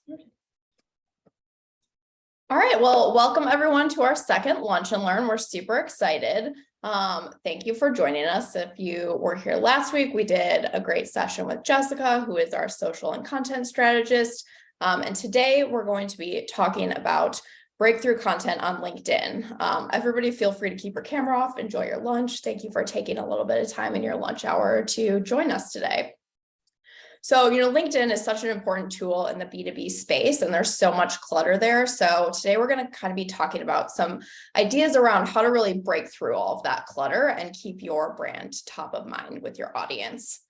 All right, well, welcome everyone to our second Lunch and Learn. We're super excited. Thank you for joining us. If you were here last week, we did a great session with Jessica, who is our social and content strategist. And today we're going to be talking about breakthrough content on LinkedIn. Everybody feel free to keep your camera off, enjoy your lunch. Thank you for taking a little bit of time in your lunch hour to join us today. So, LinkedIn is such an important tool in the B2B space, and there's so much clutter there. So today we're going to kind of be talking about some ideas around how to really break through all of that clutter and keep your brand top of mind with your audience.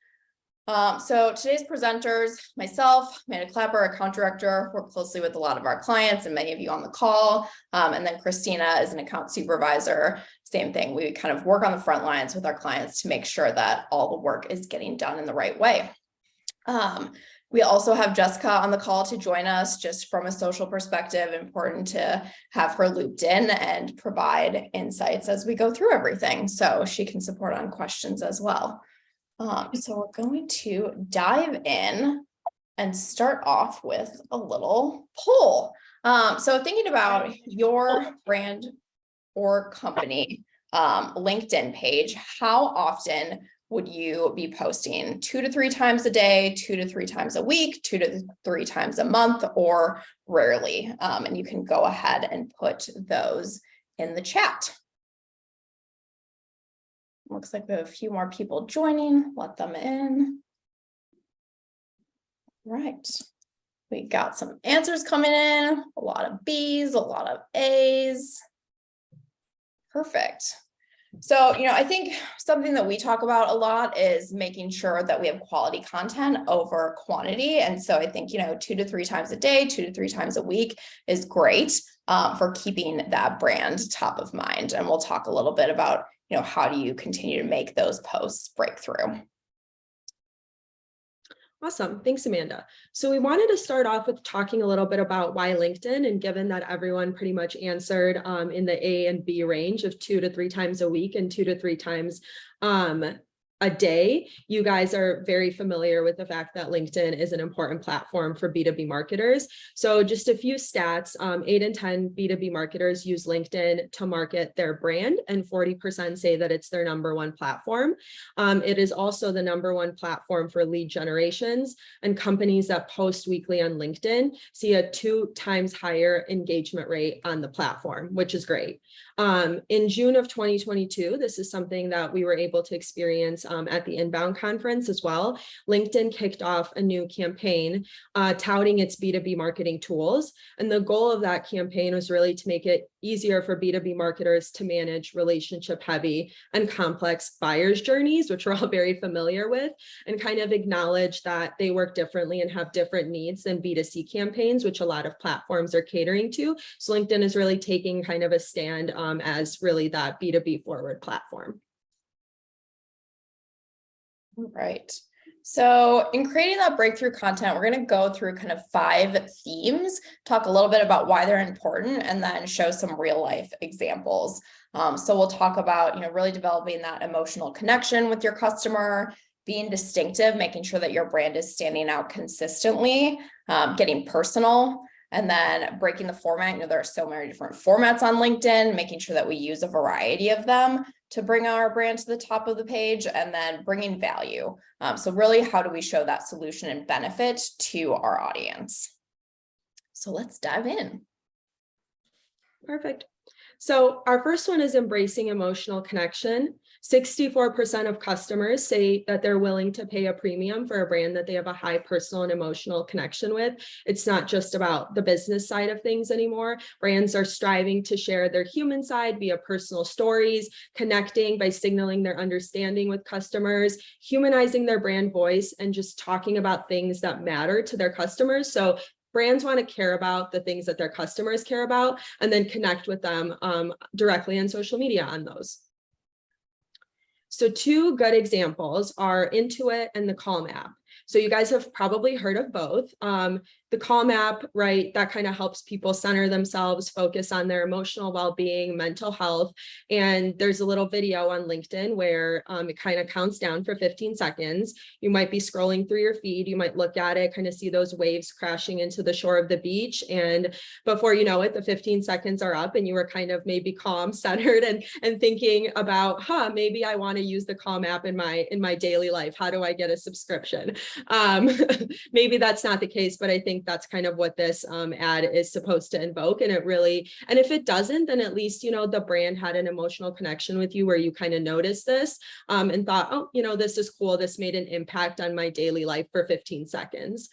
So today's presenters, myself, Amanda Clapper, account director, work closely with a lot of our clients and many of you on the call. And then Christina is an account supervisor. Same thing. We kind of work on the front lines with our clients to make sure that all the work is getting done in the right way. We also have Jessica on the call to join us just from a social perspective. Important to have her looped in and provide insights as we go through everything, so she can support on questions as well. So we're going to dive in and start off with a little poll. So thinking about your brand or company LinkedIn page, how often would you be posting? 2 to 3 times a day, 2 to 3 times a week, 2 to 3 times a month, or rarely? And you can go ahead and put those in the chat. Looks like we have a few more people joining. Let them in. Right. We got some answers coming in. A lot of B's, a lot of A's. Perfect. So, I think something that we talk about a lot is making sure that we have quality content over quantity. And so I think, 2 to 3 times a day, 2 to 3 times a week is great for keeping that brand top of mind. And we'll talk a little bit about, how do you continue to make those posts break through? Awesome. Thanks, Amanda. So we wanted to start off with talking a little bit about why LinkedIn, and given that everyone pretty much answered in the A and B range of 2 to 3 times a week and 2 to 3 times a day, you guys are very familiar with the fact that LinkedIn is an important platform for B2B marketers. So just a few stats, 8 in 10 B2B marketers use LinkedIn to market their brand, and 40% say that it's their #1 platform. It is also the #1 platform for lead generations, and companies that post weekly on LinkedIn see a 2 times higher engagement rate on the platform, which is great. In June of 2022, this is something that we were able to experience at the Inbound conference as well. LinkedIn kicked off a new campaign touting its B2B marketing tools. And the goal of that campaign was really to make it easier for B2B marketers to manage relationship heavy and complex buyers journeys, which we're all very familiar with, and kind of acknowledge that they work differently and have different needs than B2C campaigns, which a lot of platforms are catering to. So LinkedIn is really taking kind of a stand as really that B2B forward platform. All right. So in creating that breakthrough content, we're going to go through kind of 5 themes, talk a little bit about why they're important, and then show some real life examples. So we'll talk about, really developing that emotional connection with your customer, being distinctive, making sure that your brand is standing out consistently, getting personal, and then breaking the format. There are so many different formats on LinkedIn, making sure that we use a variety of them to bring our brand to the top of the page, and then bringing value. So really, how do we show that solution and benefit to our audience? So let's dive in. Perfect. So our first one is embracing emotional connection. 64% of customers say that they're willing to pay a premium for a brand that they have a high personal and emotional connection with. It's not just about the business side of things anymore. Brands are striving to share their human side via personal stories, connecting by signaling their understanding with customers, humanizing their brand voice, and just talking about things that matter to their customers. So brands want to care about the things that their customers care about, and then connect with them directly on social media on those. So 2 good examples are Intuit and the Calm app. So you guys have probably heard of both. The Calm app, right, that kind of helps people center themselves, focus on their emotional well-being, mental health. And there's a little video on LinkedIn where it kind of counts down for 15 seconds. You might be scrolling through your feed, you might look at it, kind of see those waves crashing into the shore of the beach. And before you know it, the 15 seconds are up and you were kind of maybe calm, centered, and thinking about, maybe I want to use the Calm app in my daily life. How do I get a subscription? Maybe that's not the case, but I think that's kind of what this ad is supposed to invoke. And it really, and if it doesn't, then at least, the brand had an emotional connection with you where you kind of noticed this and thought, oh, this is cool. This made an impact on my daily life for 15 seconds.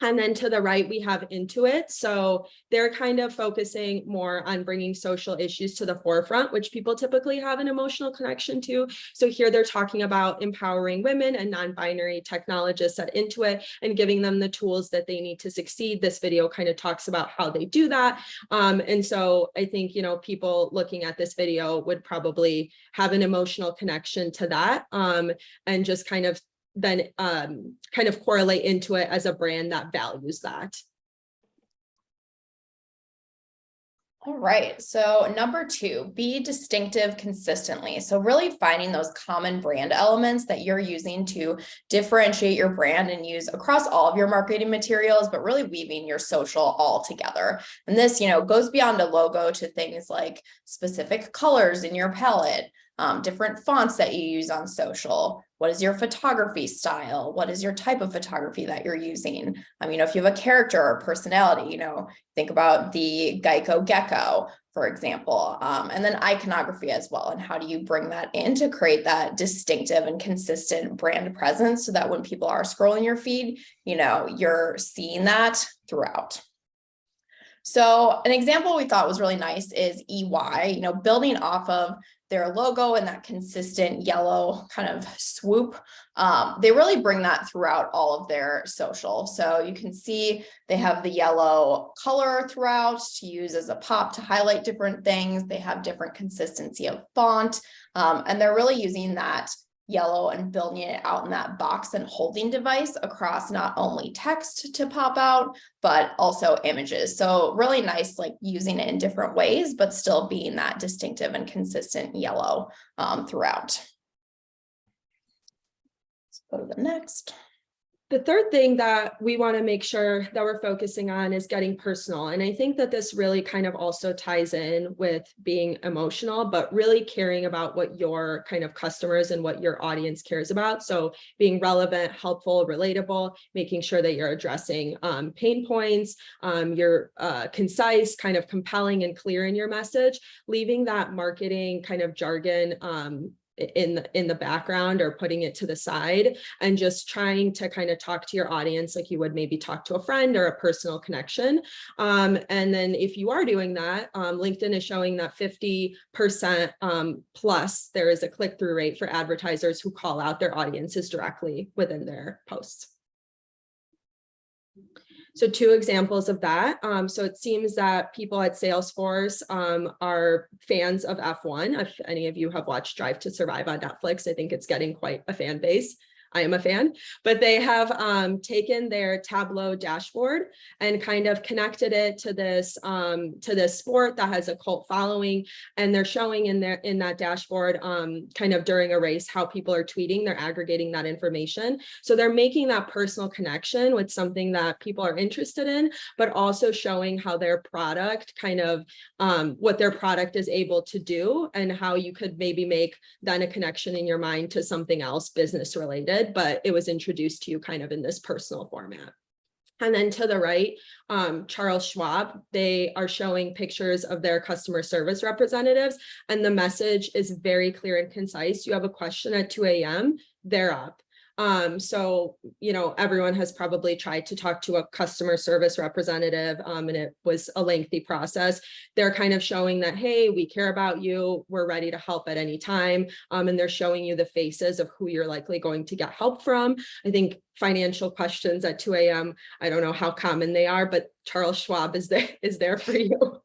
And then to the right, we have Intuit. So they're kind of focusing more on bringing social issues to the forefront, which people typically have an emotional connection to. So here they're talking about empowering women and non-binary technologists at Intuit and giving them the tools that they need to succeed. This video kind of talks about how they do that. And so I think, people looking at this video would probably have an emotional connection to that and just kind of then kind of correlate Intuit as a brand that values that. All right, so number 2, be distinctive consistently. So really finding those common brand elements that you're using to differentiate your brand and use across all of your marketing materials, but really weaving your social all together. And this, goes beyond a logo to things like specific colors in your palette, different fonts that you use on social. What is your photography style? What is your type of photography that you're using? If you have a character or personality, think about the Geico Gecko, for example, and then iconography as well. And how do you bring that in to create that distinctive and consistent brand presence so that when people are scrolling your feed, you're seeing that throughout. So an example we thought was really nice is EY, building off of their logo and that consistent yellow kind of swoop. They really bring that throughout all of their social. So you can see they have the yellow color throughout to use as a pop to highlight different things. They have different consistency of font, and they're really using that yellow and building it out in that box and holding device across not only text to pop out, but also images. So really nice, like using it in different ways, but still being that distinctive and consistent yellow throughout. Let's go to the next. The third thing that we want to make sure that we're focusing on is getting personal. And I think that this really kind of also ties in with being emotional, but really caring about what your kind of customers and what your audience cares about. So being relevant, helpful, relatable, making sure that you're addressing pain points, you're concise, kind of compelling and clear in your message, leaving that marketing kind of jargon in the background or putting it to the side and just trying to kind of talk to your audience like you would maybe talk to a friend or a personal connection. And then if you are doing that, LinkedIn is showing that 50% plus there is a click-through rate for advertisers who call out their audiences directly within their posts. So 2 examples of that. So it seems that people at Salesforce are fans of F1. If any of you have watched Drive to Survive on Netflix, I think it's getting quite a fan base. I am a fan, but they have taken their Tableau dashboard and kind of connected it to this sport that has a cult following, and they're showing in that dashboard kind of during a race how people are tweeting. They're aggregating that information, so they're making that personal connection with something that people are interested in, but also showing how their product kind of what their product is able to do and how you could maybe make then a connection in your mind to something else business related, but it was introduced to you kind of in this personal format. And then to the right, Charles Schwab, they are showing pictures of their customer service representatives, and the message is very clear and concise. You have a question at 2 a.m., they're up. So, everyone has probably tried to talk to a customer service representative, and it was a lengthy process. They're kind of showing that, hey, we care about you, we're ready to help at any time. And they're showing you the faces of who you're likely going to get help from. I think financial questions at 2 a.m., I don't know how common they are, but Charles Schwab is there for you.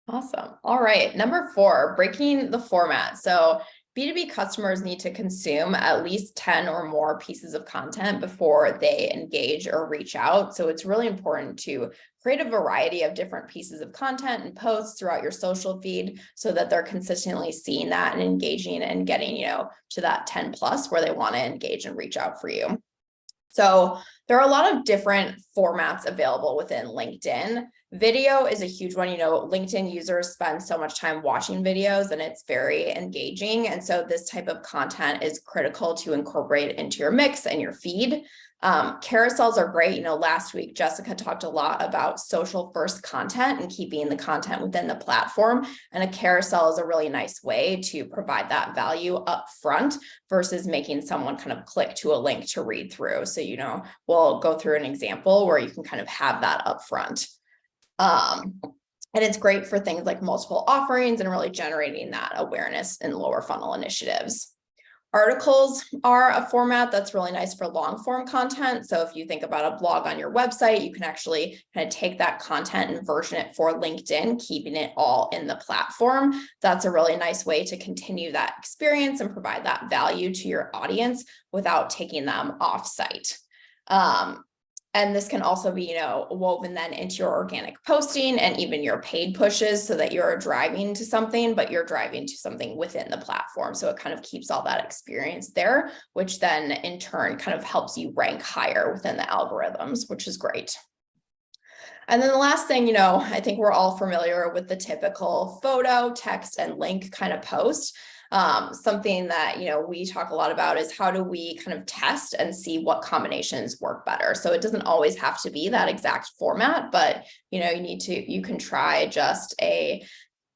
Awesome. All right. Number 4, breaking the format. So B2B customers need to consume at least 10 or more pieces of content before they engage or reach out. So it's really important to create a variety of different pieces of content and posts throughout your social feed so that they're consistently seeing that and engaging and getting, to that 10 plus where they want to engage and reach out for you. So there are a lot of different formats available within LinkedIn. Video is a huge one. LinkedIn users spend so much time watching videos and it's very engaging. And so this type of content is critical to incorporate into your mix and your feed. Carousels are great. Last week, Jessica talked a lot about social first content and keeping the content within the platform. And a carousel is a really nice way to provide that value up front versus making someone kind of click to a link to read through. So, we'll go through an example where you can kind of have that up front. And it's great for things like multiple offerings and really generating that awareness in lower funnel initiatives. Articles are a format that's really nice for long form content. So if you think about a blog on your website, you can actually kind of take that content and version it for LinkedIn, keeping it all in the platform. That's a really nice way to continue that experience and provide that value to your audience without taking them off site. And this can also be, woven then into your organic posting and even your paid pushes so that you're driving to something, but you're driving to something within the platform. So it kind of keeps all that experience there, which then in turn kind of helps you rank higher within the algorithms, which is great. And then the last thing, I think we're all familiar with the typical photo, text, and link kind of post. Something that, we talk a lot about is how do we kind of test and see what combinations work better. So it doesn't always have to be that exact format, but, you can try just a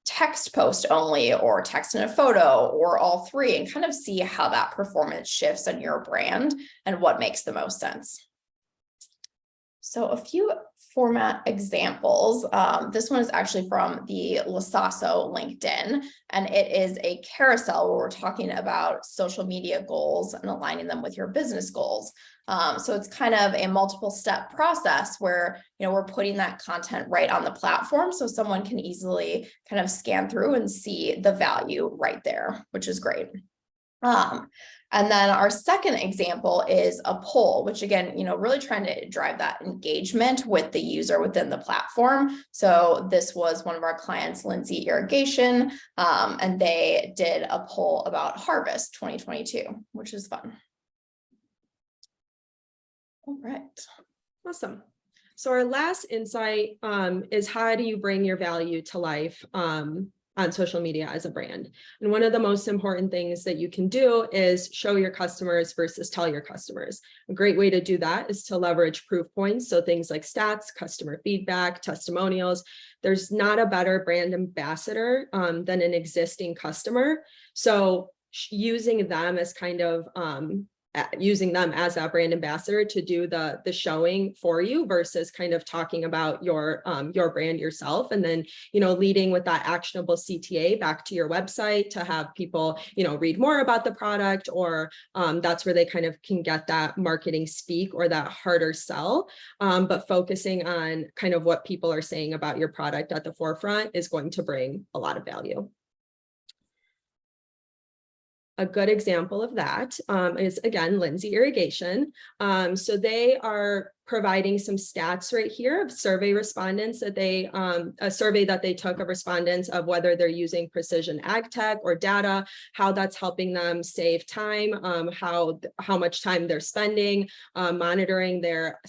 text post only or text and a photo or all three and kind of see how that performance shifts on your brand and what makes the most sense. So a few format examples. This one is actually from the Lasasso LinkedIn, and it is a carousel where we're talking about social media goals and aligning them with your business goals. So it's kind of a multiple step process where, we're putting that content right on the platform so someone can easily kind of scan through and see the value right there, which is great. And then our second example is a poll, which again, really trying to drive that engagement with the user within the platform. So this was one of our clients, Lindsay Irrigation, and they did a poll about Harvest 2022, which is fun. All right. Awesome. So our last insight is how do you bring your value to life on social media as a brand? And one of the most important things that you can do is show your customers versus tell your customers. A great way to do that is to leverage proof points. So things like stats, customer feedback, testimonials. There's not a better brand ambassador than an existing customer. So using them as kind of using them as that brand ambassador to do the showing for you versus kind of talking about your brand yourself, and then leading with that actionable CTA back to your website to have people read more about the product, or that's where they kind of can get that marketing speak or that harder sell, but focusing on kind of what people are saying about your product at the forefront is going to bring a lot of value. A good example of that is, again, Lindsay Irrigation. So they are providing some stats right here of survey respondents that a survey that they took of respondents of whether they're using precision ag tech or data, how that's helping them save time, how much time they're spending, monitoring their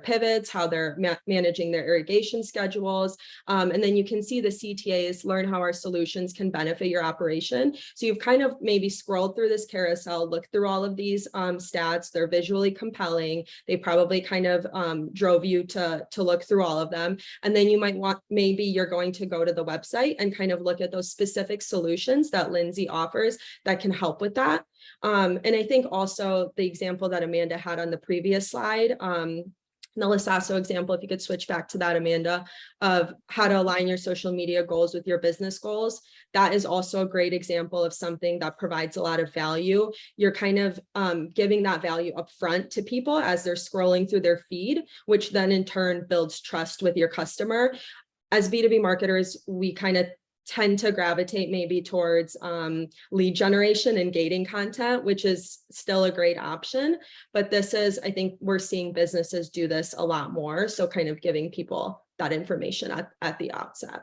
pivots, how they're managing their irrigation schedules. And then you can see the CTAs, learn how our solutions can benefit your operation. So you've kind of maybe scrolled through this carousel, looked through all of these stats. They're visually compelling. They probably kind of drove you to look through all of them. And then you might maybe you're going to go to the website and kind of look at those specific solutions that Lindsay offers that can help with that. And I think also the example that Amanda had on the previous slide, the Lasasso example, if you could switch back to that, Amanda, of how to align your social media goals with your business goals. That is also a great example of something that provides a lot of value. You're kind of giving that value up front to people as they're scrolling through their feed, which then in turn builds trust with your customer. As B2B marketers, we kind of tend to gravitate maybe towards lead generation and gating content, which is still a great option. But this is, I think we're seeing businesses do this a lot more. So kind of giving people that information at the outset.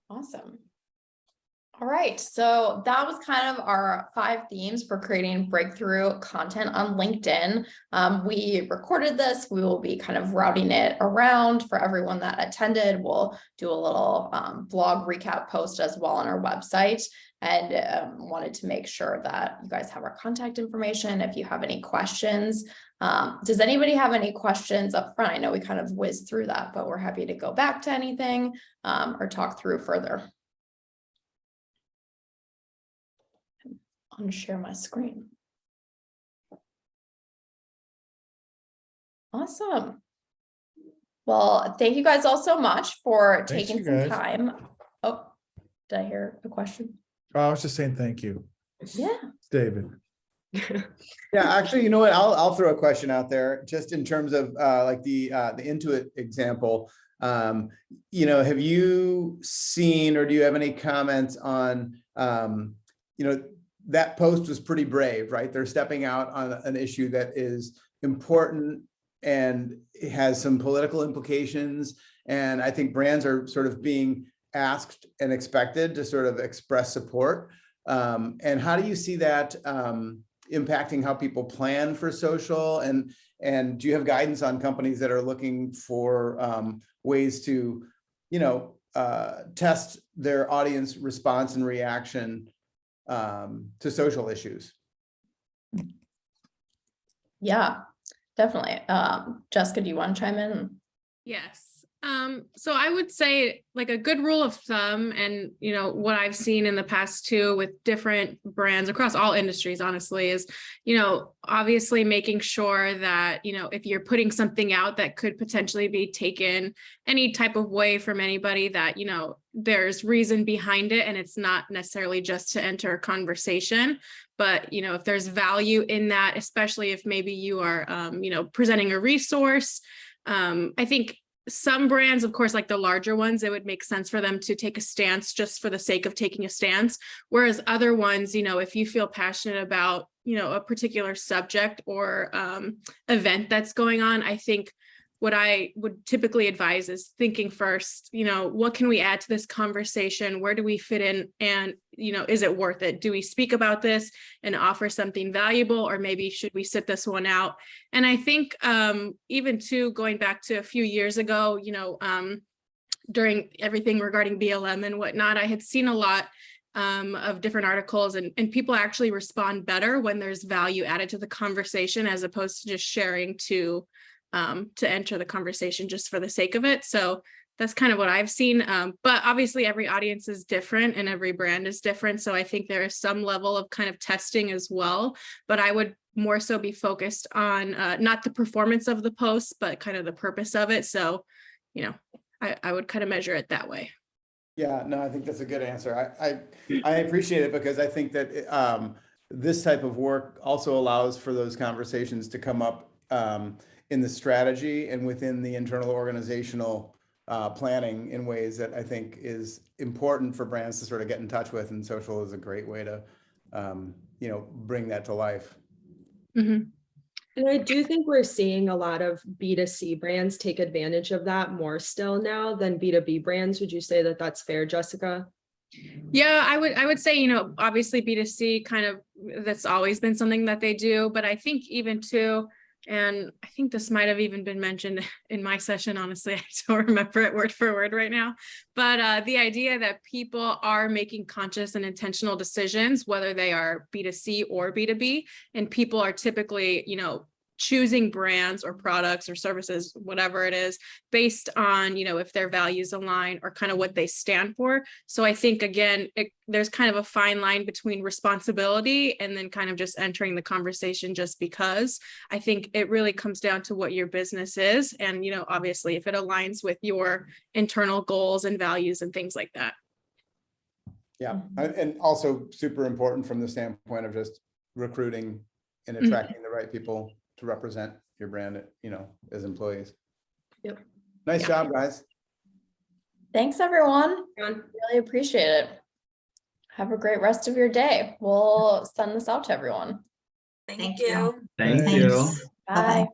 Awesome. All right, so that was kind of our 5 themes for creating breakthrough content on LinkedIn. We recorded this. We will be kind of routing it around for everyone that attended. We'll do a little blog recap post as well on our website, and wanted to make sure that you guys have our contact information if you have any questions. Does anybody have any questions up front? I know we kind of whizzed through that, but we're happy to go back to anything or talk through further. Unshare my screen. Awesome. Well, thank you guys all so much for taking some time. Oh, did I hear a question? Oh, I was just saying thank you. Yeah. David. Yeah, actually, you know what? I'll throw a question out there just in terms of like the Intuit example. You know, have you seen or do you have any comments on you know, that post was pretty brave, right? They're stepping out on an issue that is important and it has some political implications. And I think brands are sort of being asked and expected to sort of express support. And how do you see that impacting how people plan for social? And do you have guidance on companies that are looking for ways to, you know, test their audience response and reaction to social issues? Yeah, definitely. Jessica, do you want to chime in? Yes. So I would say like a good rule of thumb, and you know what I've seen in the past too with different brands across all industries, honestly, is, you know, obviously making sure that, you know, if you're putting something out that could potentially be taken any type of way from anybody, that, you know, there's reason behind it and it's not necessarily just to enter a conversation. But, you know, if there's value in that, especially if maybe you are, you know, presenting a resource, I think some brands, of course, like the larger ones, it would make sense for them to take a stance just for the sake of taking a stance. Whereas other ones, you know, if you feel passionate about, you know, a particular subject or event that's going on, I think what I would typically advise is thinking first, you know, what can we add to this conversation? Where do we fit in? And, you know, is it worth it? Do we speak about this and offer something valuable, or maybe should we sit this one out? And I think even too, going back to a few years ago, you know, during everything regarding BLM and whatnot, I had seen a lot of different articles, and people actually respond better when there's value added to the conversation as opposed to just sharing to enter the conversation just for the sake of it. So that's kind of what I've seen. But obviously every audience is different and every brand is different. So I think there is some level of kind of testing as well, but I would more so be focused on not the performance of the post, but kind of the purpose of it. So, you know, I would kind of measure it that way. Yeah, no, I think that's a good answer. I appreciate it because I think that this type of work also allows for those conversations to come up in the strategy and within the internal organizational planning in ways that I think is important for brands to sort of get in touch with, and social is a great way to, you know, bring that to life. Mm-hmm. And I do think we're seeing a lot of B2C brands take advantage of that more still now than B2B brands. Would you say that that's fair, Jessica? Yeah, I would say, you know, obviously B2C kind of, that's always been something that they do, but I think even too, and I think this might have even been mentioned in my session, honestly, I don't remember it word for word right now, but the idea that people are making conscious and intentional decisions, whether they are B2C or B2B, and people are typically, you know, choosing brands or products or services, whatever it is, based on, you know, if their values align or kind of what they stand for. So I think, again, there's kind of a fine line between responsibility and then kind of just entering the conversation just because. I think it really comes down to what your business is. And, you know, obviously, if it aligns with your internal goals and values and things like that. Yeah, and also super important from the standpoint of just recruiting and attracting the right people to represent your brand, you know, as employees. Yep. Nice job, guys. Thanks, everyone. Everyone. Really appreciate it. Have a great rest of your day. We'll send this out to everyone. Thank you. Thank Thanks. you. Bye.